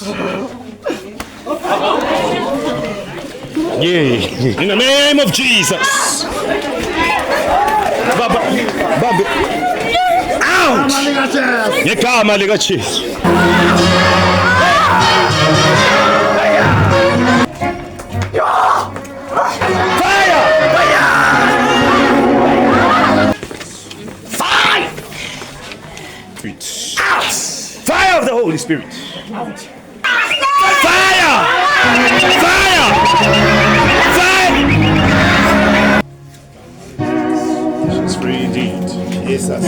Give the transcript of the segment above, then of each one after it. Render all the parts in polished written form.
Yeah, in the name of Jesus. Baba. Ouch! Ngegama lika Jesus. Fire! Out! Fire of the Holy Spirit. Fire! Fire! It's free indeed. Jesus.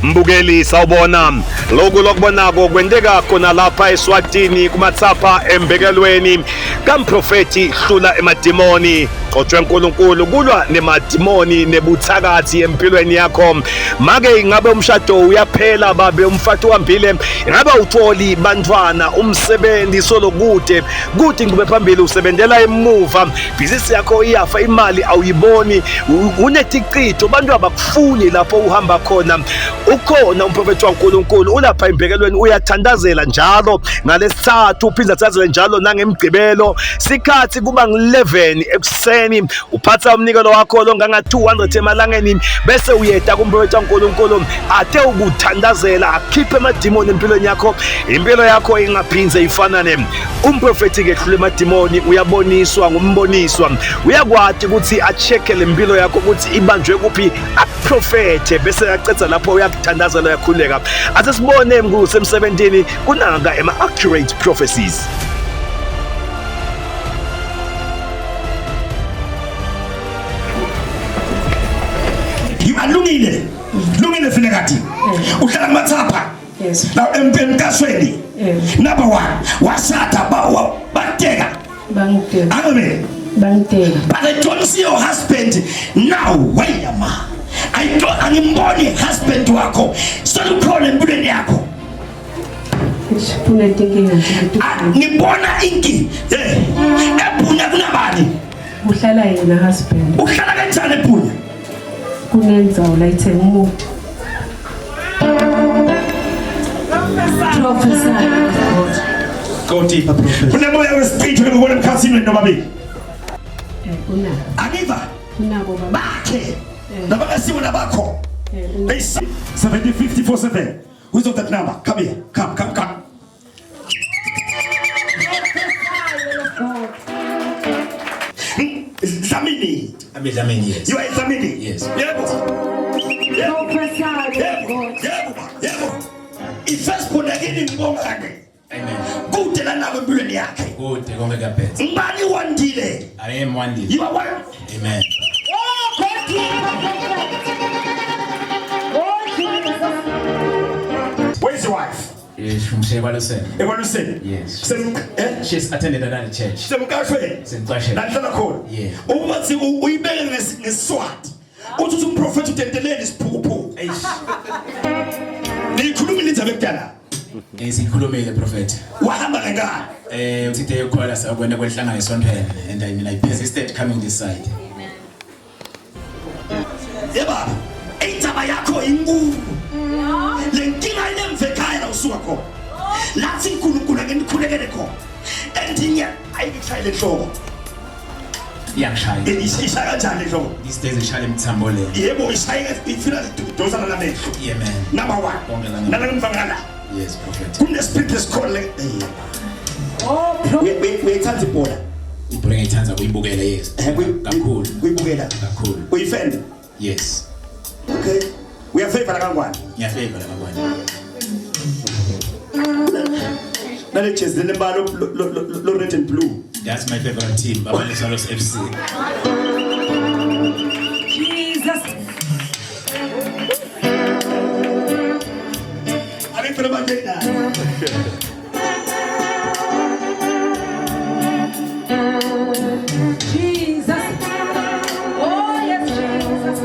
Mbukeli sawubona lokhu lokubonako kwenteka khona lapha eSwatini kumathapha embekelweni kamprofeti Hlula emadimoni xotshwe uNkulunkulu kulwa nemadimoni nebuthakathi empilweni yakho make ingabe umshado uyaphela babe umfato uhambile ingabe utholi bantwana umsebenzi solokude kuthi ngube phambili usebenzela emuva business yakho iyafa imali awuyiboni unetiqitho abantu abakufuni lapho uhamba khona ukhona umprofeti waNkulunkulu ulapha imbekelweni uyathandazela njalo ngalesithathu uphinda thandazela njalo nangemgcibelo sikhathi kuba nge11 ekuseni uphatha umnikelo wakho longanga 200 emalangeni bese uyeda kumprofeti waNkulunkulu athe ukuthandazela akhiphe emadimoni empilweni yakho impilo yakho ingaphinze ifanane umprofeti ke Hlula emadimoni uyaboniswa ngumboniswa uyakwathi ukuthi acheck le impilo yakho ukuthi ibanjwe kuphi akuprofete bese yacetha lapho uyakuthandazela yakhuleka ase sibone ngosemsebentini kunanga accurate prophecies. Lungile finekati uhlala kumathapha la emkasweni number 1 wasatha bateka amen bangiteka but I don't see your husband now wait a man angimboni husband wakho solukhona empilweni yakho ngibona inki ebunya kunabani uhlala yena husband uhlala kanjani ebunya kunenzawo la ithe umuntu prophesy go deeper prophet kunemoya wesipiritu ngibona emkhathini wena babi kuna akiva kunabo bakhe nabakasiwe nabakho 7054 who's of that number come here come Zamini. I'm Zamini, yes. You are Zamini? Yes. Yebo. Ifirst bona ngini ngibongane. Amen. Kude la nawe empilweni yakhe. Kude konke kuyaphetha. Ngibani wandile? I am wandile. You are one? Amen. Where's your wife? She's from Shebalusen. Ebalusen? Yes. She's attended another church. Semkashwe? Semkashwe. Nandlela khona? Yeah. Ubathi uyibeke ngesiswati. Uthi umprofeti utenteleni isiphupho. Nikhuluma indaba ekudala. Ngisikhulumile prophet. Wahamba ngengane. Uthithe ukhola sakwena kwehlanga esontweni and I persisted coming this side. Yeba, indaba yakho inkulu. Lenkinga inemvekhaya la usuka khona. Lathi uNkulunkulu akenikhulekele khona. Endinya ayikushayile enhloko. Iyangishaya. Ishaya kanjani enhloko? These days ishaya imthambo le. Yebo ishaya ifila dozana lamehlo. Yeah man. Number 1. Nala ngivangala. Yes prophet. Kune spirit esikhole. Oh prophet. Uyithanda ibhola. Ibhola ngiyithanda kuyibukela yes. Kakhulu. Kuyibukela. Kakhulu. Uyifenda? Yes. Okay. Uyafavor kangwani? Ngiyafavor kangwani. Nale Chelsea lembalo lo red and blue. That's my favorite team, Baba Salos FC. Jesus. Ari pero bandera. Jesus. Oh yes, Jesus.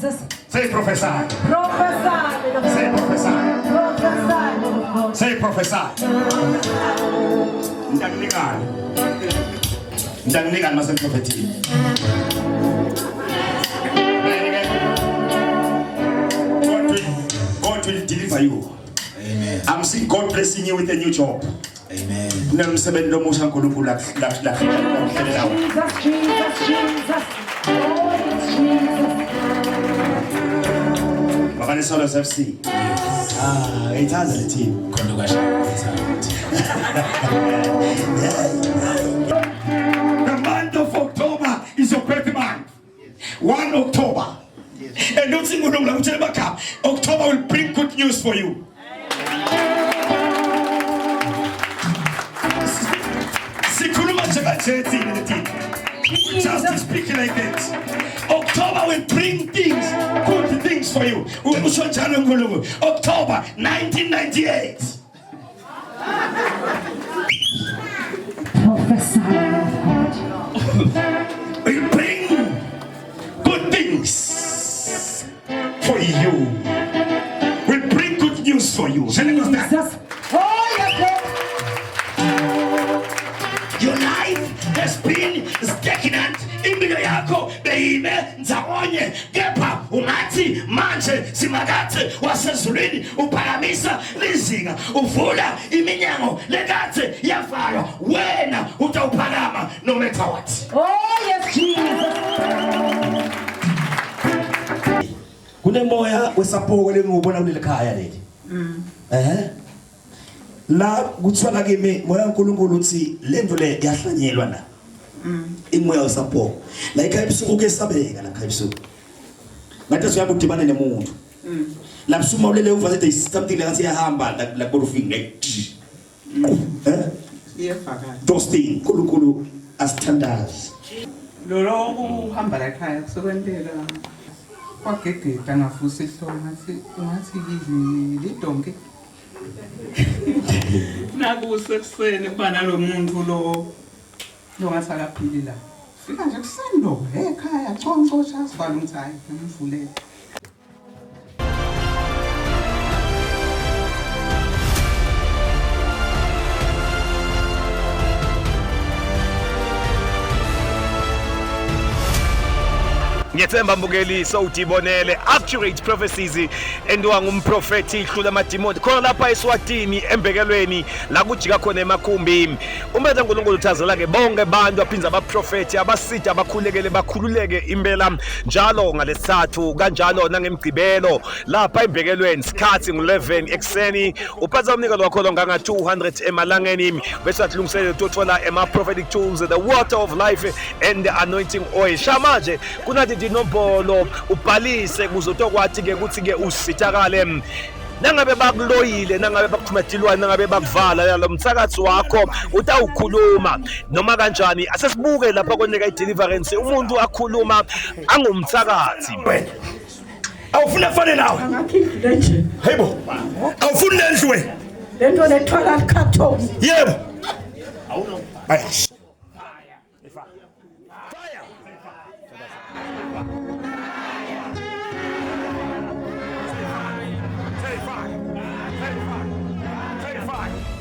Jesus. Say prophesy. Prophesy. Say prophesy. Prophesy. Say prophesy. Ndanginikani masemprofethini. God will deliver you. Amen. I'm seeing God blessing you with a new job. Amen. Nemsebenzi lomusha uNkulunkulu la. Jesus, Jesus, Jesus. Oh, Jesus. Bakane Solos FC. Ithatha le team. Khona ukashaya. The month of October is your birthday month. 1 October. And don't think October will bring good news for you. Just to speak like that. October will bring things, good things for you. October 1998. Prophesy. Will bring good things for you. Will bring good news for you. Jesus. Oh, yes, Lord. Your life has been stagnant. Impilo yakho beyime ndzawonye kepha ungathi manje simakathe wasezulwini uphakamisa lizinga uvula iminyango lekathe yavalwa wena utawuphakama no matter what. Oh, yes, Jesus. Kunemoya wesapoko lengubona kuleli khaya leli. La kuthiwa kimi moya uNkulunkulu uthi lento le yahlanyelwa na. Imoya wesapoko. La ikhaya ebusuku kesabeka la ikhaya ebusuku. Ngathi siyabe udibane nemuntu. La busuma ulele uva that is something like iyahamba la borufing like. Iyafaka. Dosting uNkulunkulu asithandaza. Lolo uhamba la ekhaya kusekwentela kwagegeda ngafusa ihloko ngathi yini lidonke. Nakusekuseni kuba nalomuntu lo ngathakaphili la. Fika nje kuseni lo ekhaya choncocha sivala umthayi ngimvulele. Ngiyethemba mbukeli sowudibonele accurate prophecies endiwa ngumprofeti Hlula Madimoni khona lapha eSwatini embekelweni la kujika khona emakhumbi. Umenze uNkulunkulu uthazela ke bonke abantu aphinza abaprofeti abasida abakhulekele bakhululeke impela njalo ngalesithathu kanjalo nangemgcibelo lapha embekelweni sikhathi ngo11 ekseni uphatha umnikelo wakho nganga 200 emalangeni bese atlungisele utothola ema prophetic tools, the water of life and the anointing oil. Shamaje kunathi nombolo ubhalise kuzotokwathi ke kuthi ke usitakale nangabe bakuloyile nangabe bakuthumatilwana nangabe bakuvala lo msakazi wakho utawukhuluma noma kanjani asesibuke lapha koneka ideliverance umuntu akhuluma angumsakazi wena awufuna fane nawe Angakhindle nje. Hayibo awufuni lendlwe Lento lethwala carton. yebo ayash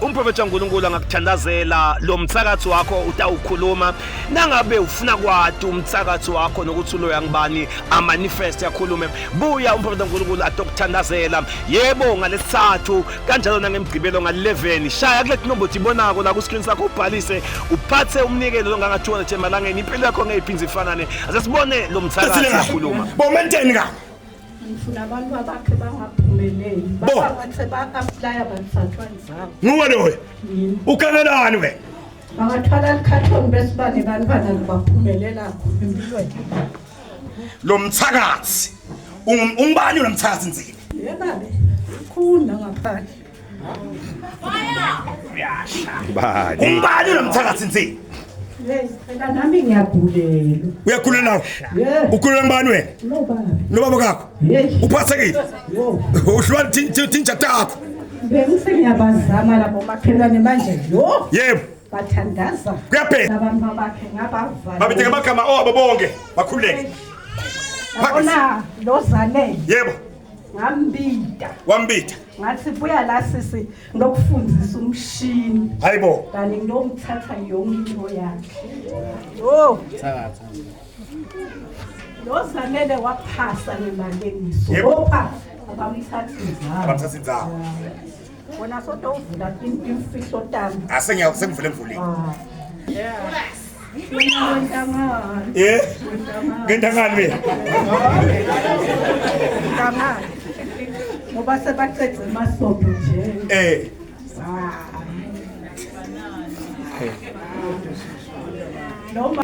Umprofeti uNkulunkulu angakuthandazela lo msakazi wakho utawukhuluma nangabe ufuna kwati umsakazi wakho nokuthi uloya ngibani amanifest yakhulume buya umprofeti uNkulunkulu atokuthandazela yebo ngalesithathu kanjalo nangemgcibelo nga11 shaya kule number tibonako la ku screen sakho ubhalise uphathe umnikelo onganga 200 emalangeni impilo yakho ngeyiphinzi ifanane asesibone lo msakazi yakhuluma bomenteni ka Ngifuna abantu abakhe bangaphumeleli. Babathi ba-apply abasathwa nzabo. nguwe loyo ukangelani wena Bangathwala icarton bese bane bantwana baphumelela empilweni. lo mthakazi ungubani lo mthakazi nzima Yebabe. Khona ngaphandle. ungubani lo mthakazi nzima Yes, phela nami ngiyagulelwa. uyakhulula nawe Yeah. ukhulula ngibani wena No baba. nobaba kakho Yes. uphathekile Yo. uhlwa thinja takho Bengiyabazama labo makhelwane manje. Yo. yebo Bathandaza. kuyaphela Abantu bakhe ngabavala. babithe ngamagama abo bonke bakhululeke Yabona lo Zanele Yebo, ngambida. wambitha. Ngathi buya la sisi ngokufundisa umshini. Hayibo. Kanti ngomthatha yonke into yakhe. Oh. Lo Zanele waphasa nemaleniso. Yebo. Opha abamthatha inzalo. Abamthatha inzalo. Wona sonto uvula imfihlo tami. Sengivule mvuleni. Wentangani. Ngentangani mina. Wentangani. Ngoba sebaqedze masonto nje. Noma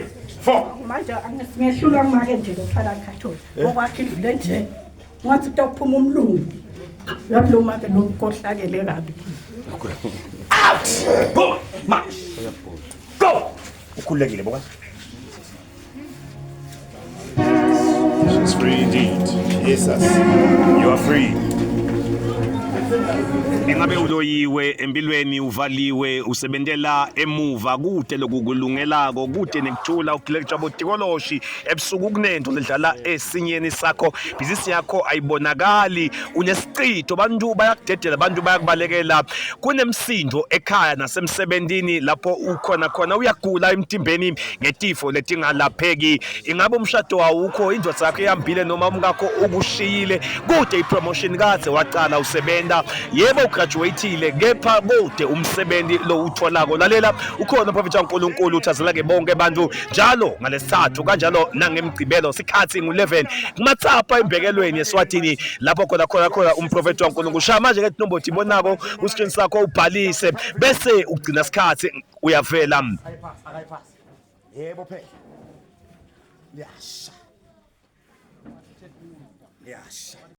manje angisingehlulwa ngake nje lokufana khatholi. Ngokwakhe ivule nje. Ngathi kuphuma umlungu. Yakuluma ke lokukhohlakele kabi. Out. Boom. March. Go. Ukhulekile boka. She's free indeed. Jesus, you are free. Engabe uloyiwe empilweni uvaliwe usebentela emuva kude lokukulungelako kude nekuthula ukulecture botikoloshi ebusuku kunento ledlala esinyeni sakho business yakho ayibonakali unesicitho abantu bayakudedela abantu bayakubalekela kunemsindo ekhaya nasemsebentini lapho ukhona khona uyagula emtimbeni ngetifo letingalapheki ingabe umshado wawukho indvodza yakho ihambile noma umkakho ukushiyile kude ipromotion kadze waqala usebenta yebo graduateile kepha kude umsebenzi lo utholako lalela ukhona uProfeti kaNkuluNkulu uthazela ke bonke abantu njalo ngalesithathu kanjalo nangemgcibelo sikhathi ngo11 kumathapha embekelweni eSwatini lapho khona umprofeti kaNkuluNkulu shaya manje ke inombothi ibonako uscreen sakho ubhalise bese ugcina sikhathi uyavela Yebo phela. Yasha. Yasha.